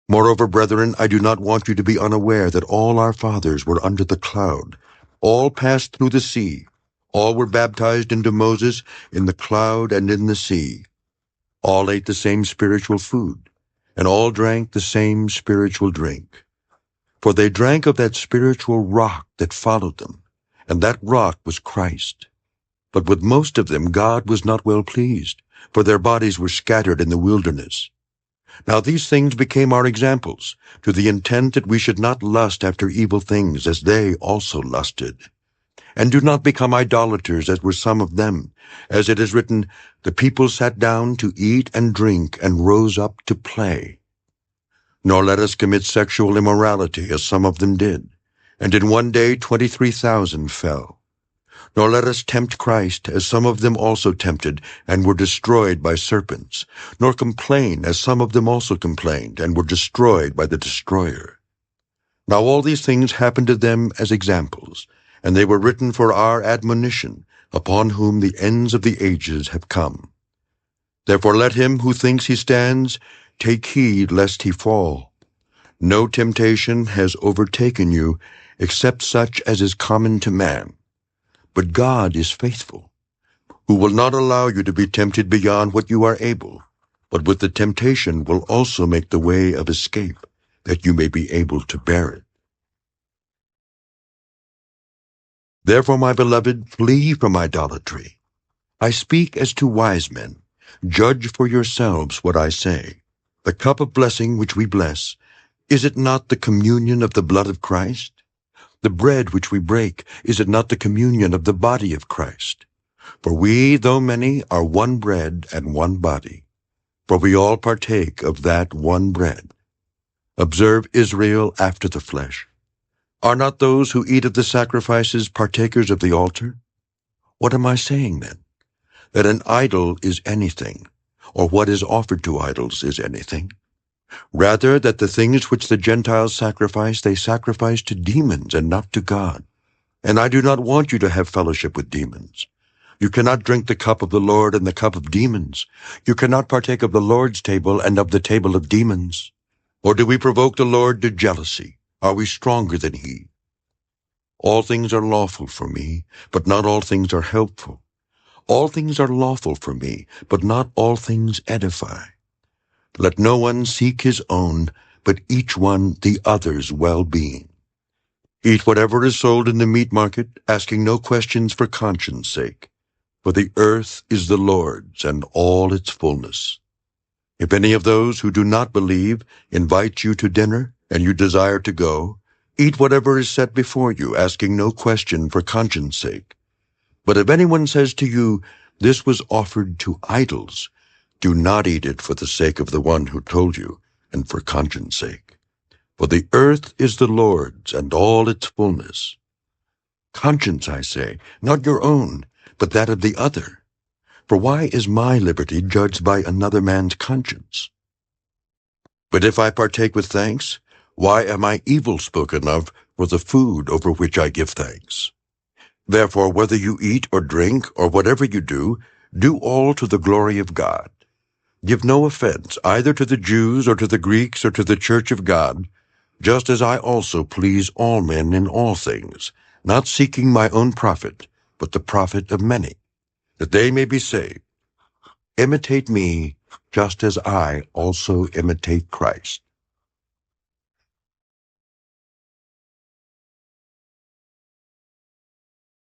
Moreover, brethren, I do not want you to be unaware that all our fathers were under the cloud. All passed through the sea. All were baptized into Moses in the cloud and in the sea. All ate the same spiritual food, and all drank the same spiritual drink. For they drank of that spiritual rock that followed them, and that rock was Christ. But with most of them God was not well pleased, for their bodies were scattered in the wilderness. Now these things became our examples, to the intent that we should not lust after evil things, as they also lusted. And do not become idolaters, as were some of them. As it is written, the people sat down to eat and drink, and rose up to play. Nor let us commit sexual immorality, as some of them did. And in one day 23,000 fell. Nor let us tempt Christ, as some of them also tempted, and were destroyed by serpents. Nor complain, as some of them also complained, and were destroyed by the destroyer. Now all these things happened to them as examples, and they were written for our admonition, upon whom the ends of the ages have come. Therefore let him who thinks he stands take heed lest he fall. No temptation has overtaken you, except such as is common to man. But God is faithful, who will not allow you to be tempted beyond what you are able, but with the temptation will also make the way of escape, that you may be able to bear it. Therefore, my beloved, flee from idolatry. I speak as to wise men. Judge for yourselves what I say. The cup of blessing which we bless, is it not the communion of the blood of Christ? The bread which we break, is it not the communion of the body of Christ? For we, though many, are one bread and one body. For we all partake of that one bread. Observe Israel after the flesh. Are not those who eat of the sacrifices partakers of the altar? What am I saying then? That an idol is anything, or what is offered to idols is anything? Rather, that the things which the Gentiles sacrifice, they sacrifice to demons and not to God. And I do not want you to have fellowship with demons. You cannot drink the cup of the Lord and the cup of demons. You cannot partake of the Lord's table and of the table of demons. Or do we provoke the Lord to jealousy? Are we stronger than he? All things are lawful for me, but not all things are helpful. All things are lawful for me, but not all things edify. Let no one seek his own, but each one the other's well-being. Eat whatever is sold in the meat market, asking no questions for conscience sake. For the earth is the Lord's and all its fullness. If any of those who do not believe invite you to dinner, and you desire to go, eat whatever is set before you, asking no question for conscience sake. But if anyone says to you, this was offered to idols, do not eat it for the sake of the one who told you, and for conscience sake. For the earth is the Lord's, and all its fullness. Conscience, I say, not your own, but that of the other. For why is my liberty judged by another man's conscience? But if I partake with thanks, why am I evil spoken of for the food over which I give thanks? Therefore, whether you eat or drink, or whatever you do all to the glory of God. Give no offense either to the Jews or to the Greeks or to the church of God, just as I also please all men in all things, not seeking my own profit, but the profit of many, that they may be saved. Imitate me, just as I also imitate Christ.